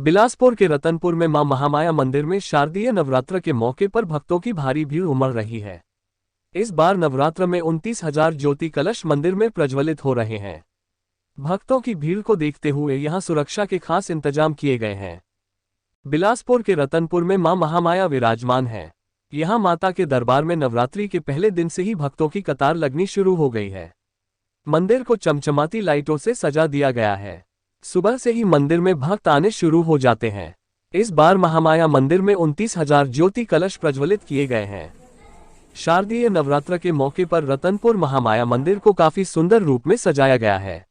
बिलासपुर के रतनपुर में मां महामाया मंदिर में शारदीय नवरात्र के मौके पर भक्तों की भारी भीड़ उमड़ रही है। इस बार नवरात्र में 29,000 ज्योति कलश मंदिर में प्रज्वलित हो रहे हैं। भक्तों की भीड़ को देखते हुए यहां सुरक्षा के खास इंतजाम किए गए हैं। बिलासपुर के रतनपुर में मां महामाया विराजमान है। यहां माता के दरबार में नवरात्रि के पहले दिन से ही भक्तों की कतार लगनी शुरू हो गई है। मंदिर को चमचमाती लाइटों से सजा दिया गया है। सुबह से ही मंदिर में भक्त आने शुरू हो जाते हैं। इस बार महामाया मंदिर में 29,000 ज्योति कलश प्रज्वलित किए गए हैं। शारदीय नवरात्र के मौके पर रतनपुर महामाया मंदिर को काफी सुंदर रूप में सजाया गया है।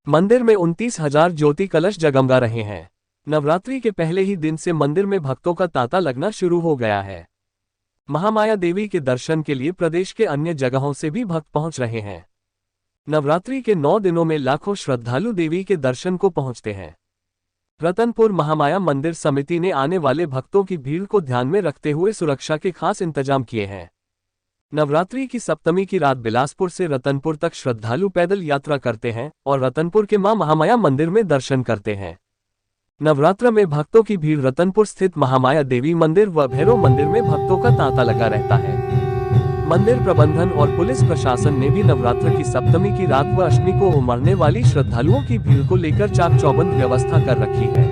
मंदिर में 29,000 ज्योति कलश जगमगा रहे हैं। नवरात्रि के पहले ही दिन से मंदिर में भक्तों का तांता लगना शुरू हो गया है। महामाया देवी के दर्शन के लिए प्रदेश के अन्य जगहों से भी भक्त पहुंच रहे हैं। नवरात्रि के 9 दिनों में लाखों श्रद्धालु देवी के दर्शन को पहुंचते हैं। रतनपुर महामाया मंदिर समिति ने आने वाले भक्तों की भीड़ को ध्यान में रखते हुए सुरक्षा के खास इंतजाम किए हैं। नवरात्रि की सप्तमी की रात बिलासपुर से रतनपुर तक श्रद्धालु पैदल यात्रा करते हैं और रतनपुर के मां महामाया मंदिर में दर्शन करते हैं। नवरात्र में भक्तों की भीड़ रतनपुर स्थित महामाया देवी मंदिर व भैरव मंदिर में भक्तों का तांता लगा रहता है। मंदिर प्रबंधन और पुलिस प्रशासन ने भी नवरात्र की सप्तमी की रात व अष्टमी को उमड़ने वाली श्रद्धालुओं की भीड़ को लेकर चाक चौबंद व्यवस्था कर रखी है।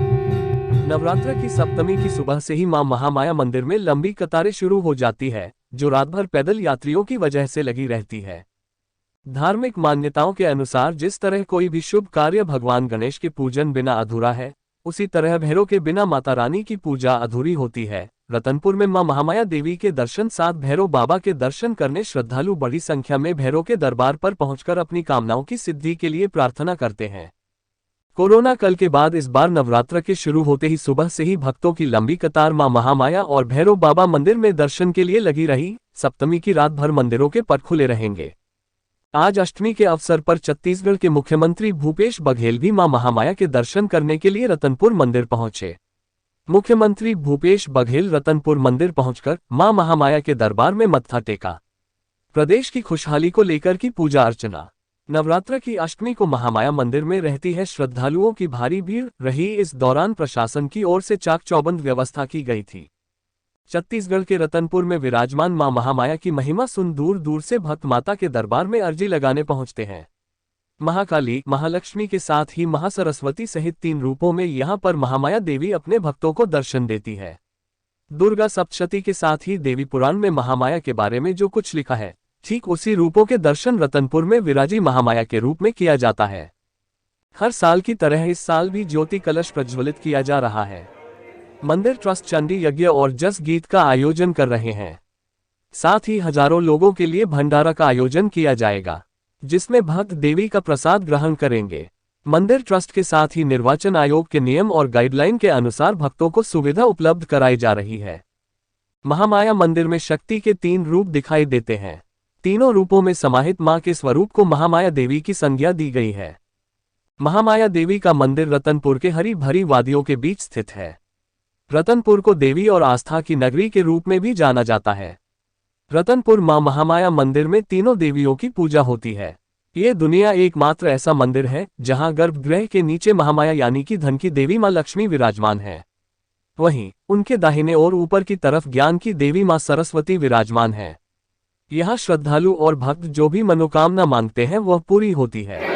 नवरात्र की सप्तमी की सुबह से ही मां महामाया मंदिर में लंबी कतारें शुरू हो जाती है, जो रात भर पैदल यात्रियों की वजह से लगी रहती है। धार्मिक मान्यताओं के अनुसार जिस तरह कोई भी शुभ कार्य भगवान गणेश के पूजन बिना अधूरा है, उसी तरह भैरव के बिना माता रानी की पूजा अधूरी होती है। रतनपुर में मां महामाया देवी के दर्शन साथ भैरव बाबा के दर्शन करने श्रद्धालु बड़ी संख्या में भैरव के दरबार पर पहुंचकर अपनी कामनाओं की सिद्धि के लिए प्रार्थना करते हैं। कोरोना काल के बाद इस बार नवरात्र के शुरू होते ही सुबह से ही भक्तों की लंबी कतार मां महामाया और भैरव बाबा मंदिर में दर्शन के लिए लगी रही। सप्तमी की रात भर मंदिरों के पट खुले रहेंगे। आज अष्टमी के अवसर पर छत्तीसगढ़ के मुख्यमंत्री भूपेश बघेल भी मां महामाया के दर्शन करने के लिए रतनपुर मंदिर पहुंचे। मुख्यमंत्री भूपेश बघेल रतनपुर मंदिर पहुंचकर मां महामाया के दरबार में मत्था टेका। प्रदेश की खुशहाली को लेकर की पूजा अर्चना। नवरात्र की अष्टमी को महामाया मंदिर में रहती है श्रद्धालुओं की भारी भीड़ रही। इस दौरान प्रशासन की ओर से चाक चौबंद व्यवस्था की गई थी। छत्तीसगढ़ के रतनपुर में विराजमान मां महामाया की महिमा सुन दूर दूर से भक्त माता के दरबार में अर्जी लगाने पहुंचते हैं। महाकाली, महालक्ष्मी के साथ ही महासरस्वती सहित 3 रूपों में यहां पर महामाया देवी अपने भक्तों को दर्शन देती है। दुर्गा सप्तशती के साथ ही देवी पुराण में महामाया के बारे में जो कुछ लिखा है, ठीक उसी रूपों के दर्शन रतनपुर में विराजी महामाया के रूप में किया जाता है। हर साल की तरह इस साल भी ज्योति कलश प्रज्वलित किया जा रहा है। मंदिर ट्रस्ट चंडी यज्ञ और जस गीत का आयोजन कर रहे हैं। साथ ही हजारों लोगों के लिए भंडारा का आयोजन किया जाएगा, जिसमें भक्त देवी का प्रसाद ग्रहण करेंगे। मंदिर ट्रस्ट के साथ ही निर्वाचन आयोग के नियम और गाइडलाइन के अनुसार भक्तों को सुविधा उपलब्ध कराई जा रही है। महामाया मंदिर में शक्ति के 3 रूप दिखाई देते हैं। तीनों रूपों में समाहित मां के स्वरूप को महामाया देवी की संज्ञा दी गई है। महामाया देवी का मंदिर रतनपुर के हरी भरी वादियों के बीच स्थित है। रतनपुर को देवी और आस्था की नगरी के रूप में भी जाना जाता है। रतनपुर मां महामाया मंदिर में तीनों देवियों की पूजा होती है। ये दुनिया एकमात्र ऐसा मंदिर है जहां गर्भगृह के नीचे महामाया यानी कि धन की देवी मां लक्ष्मी विराजमान है। वहीं उनके दाहिने और ऊपर की तरफ ज्ञान की देवी मां सरस्वती विराजमान है। यहाँ श्रद्धालु और भक्त जो भी मनोकामना मांगते हैं वह पूरी होती है।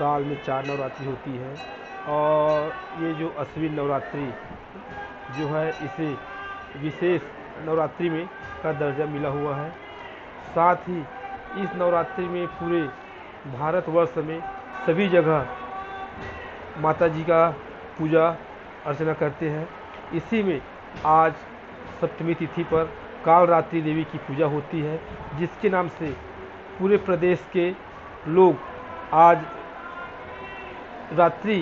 साल में 4 नवरात्रि होती है और ये जो अश्विन नवरात्रि जो है इसे विशेष नवरात्रि में का दर्जा मिला हुआ है। साथ ही इस नवरात्रि में पूरे भारतवर्ष में सभी जगह माता जी का पूजा अर्चना करते हैं। इसी में आज सप्तमी तिथि पर कालरात्रि देवी की पूजा होती है, जिसके नाम से पूरे प्रदेश के लोग आज रात्रि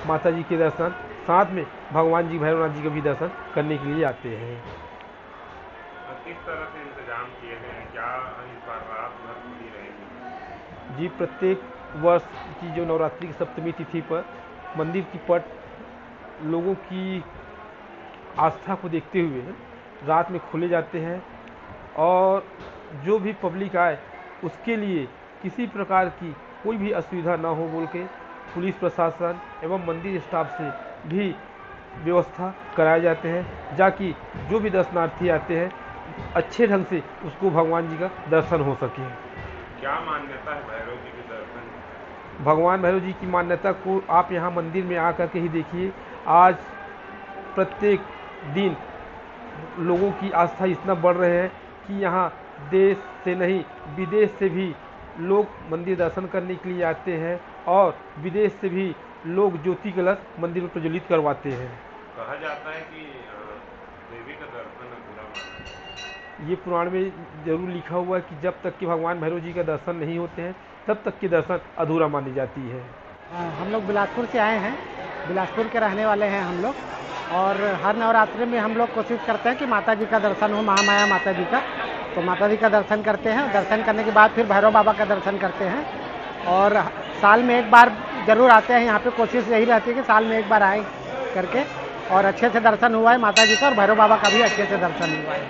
माता जी के दर्शन, साथ में भगवान जी भैरवनाथ जी का भी दर्शन करने के लिए आते हैं। किस तरह से इंतजाम किए गए हैं? क्या इस बार रात भर खुली रहेगी? जी, प्रत्येक वर्ष की जो नवरात्रि की सप्तमी तिथि पर मंदिर की पट लोगों की आस्था को देखते हुए रात में खोले जाते हैं और जो भी पब्लिक आए उसके लिए किसी प्रकार की कोई भी असुविधा ना हो बोल के पुलिस प्रशासन एवं मंदिर स्टाफ से भी व्यवस्था कराए जाते हैं, जाकि जो भी दर्शनार्थी आते हैं अच्छे ढंग से उसको भगवान जी का दर्शन हो सके। क्या मान्यता है भैरव जी के दर्शन? भगवान भैरव जी की मान्यता को आप यहाँ मंदिर में आकर के ही देखिए। आज प्रत्येक दिन लोगों की आस्था इतना बढ़ रहे हैं कि यहाँ देश से नहीं विदेश से भी लोग मंदिर दर्शन करने के लिए आते हैं और विदेश से भी लोग ज्योति कलश मंदिर में प्रज्वलित करवाते हैं। कहा जाता है कि देवी का दर्शन अधूरा माना है। ये पुराण में जरूर लिखा हुआ है कि जब तक कि भगवान भैरव जी का दर्शन नहीं होते हैं तब तक के दर्शन अधूरा मानी जाती है। हम लोग बिलासपुर से आए हैं, बिलासपुर के रहने वाले हैं हम लोग, और हर नवरात्रि में हम लोग कोशिश करते हैं कि माता जी का दर्शन हो, महामाया माता जी का। तो माता जी का दर्शन करते हैं, दर्शन करने के बाद फिर भैरव बाबा का दर्शन करते हैं और साल में एक बार जरूर आते हैं यहाँ पे। कोशिश यही रहती है कि साल में एक बार आए करके, और अच्छे से दर्शन हुआ है माता जी का और भैरव बाबा का भी अच्छे से दर्शन हुआ है।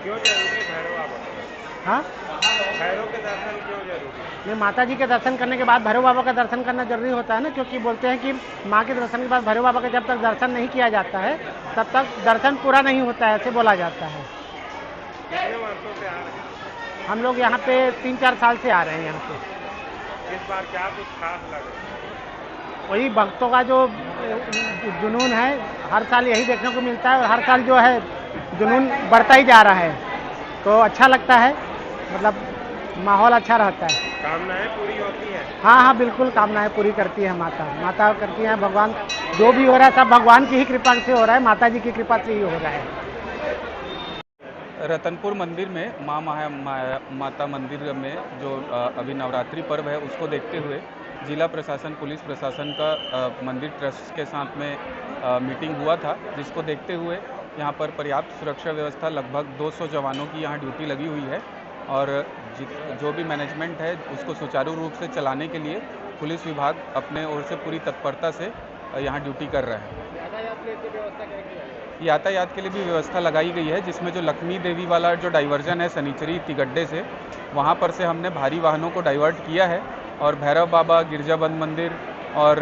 क्यों जरूरी भैरव बाबा? हाँ, भैरव के दर्शन क्यों जरूरी? नहीं, माता जी के दर्शन करने के बाद भैरव बाबा का दर्शन करना जरूरी होता है ना, क्योंकि बोलते हैं कि माँ के दर्शन के बाद भैरव बाबा का जब तक दर्शन नहीं किया जाता है तब तक दर्शन पूरा नहीं होता है, ऐसे बोला जाता है। कितने वर्षों से आ रहे हैं? हम लोग यहाँ पे 3-4 साल से आ रहे हैं यहाँ पे। इस बार क्या कुछ खास लगा? वही भक्तों का जो जुनून है, हर साल यही देखने को मिलता है और हर साल जो है जुनून बढ़ता ही जा रहा है, तो अच्छा लगता है, मतलब माहौल अच्छा रहता है। कामनाएं पूरी होती है? हाँ, बिल्कुल कामनाएं पूरी करती है माता करती है। भगवान जो भी हो रहा है सब भगवान की ही कृपा से हो रहा है, माता जी की कृपा से ही हो रहा है। रतनपुर मंदिर में माता मंदिर में जो अभी नवरात्रि पर्व है उसको देखते हुए जिला प्रशासन, पुलिस प्रशासन का मंदिर ट्रस्ट के साथ में मीटिंग हुआ था, जिसको देखते हुए यहाँ पर पर्याप्त सुरक्षा व्यवस्था, लगभग 200 जवानों की यहाँ ड्यूटी लगी हुई है और जो भी मैनेजमेंट है उसको सुचारू रूप से चलाने के लिए पुलिस विभाग अपने ओर से पूरी तत्परता से यहाँ ड्यूटी कर रहा है। यातायात के लिए भी व्यवस्था लगाई गई है, जिसमें जो लक्ष्मी देवी वाला जो डाइवर्जन है सनीचरी तिगड्डे से, वहाँ पर से हमने भारी वाहनों को डाइवर्ट किया है और भैरव बाबा, गिरजाबंद मंदिर और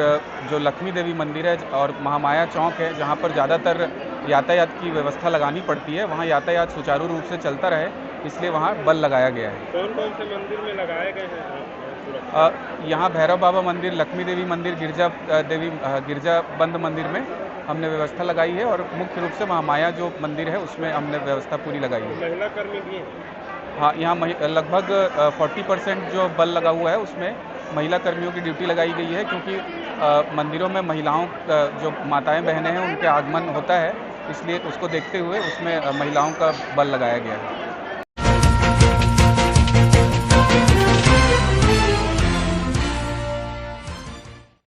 जो लक्ष्मी देवी मंदिर है और महामाया चौक है, जहाँ पर ज़्यादातर यातायात की व्यवस्था लगानी पड़ती है, वहाँ यातायात सुचारू रूप से चलता रहे, इसलिए वहाँ बल लगाया गया है। कौन कौन से मंदिर में लगाए गए हैं? यहाँ भैरव बाबा मंदिर, लक्ष्मी देवी मंदिर, गिरजाबंद मंदिर में हमने व्यवस्था लगाई है और मुख्य रूप से महामाया जो मंदिर है उसमें हमने व्यवस्था पूरी लगाई है। महिला कर्मी भी हैं? हाँ, यहाँ लगभग 40% जो बल लगा हुआ है उसमें महिला कर्मियों की ड्यूटी लगाई गई है, क्योंकि मंदिरों में महिलाओं जो माताएं बहनें हैं उनके आगमन होता है, इसलिए उसको देखते हुए उसमें महिलाओं का बल लगाया गया है।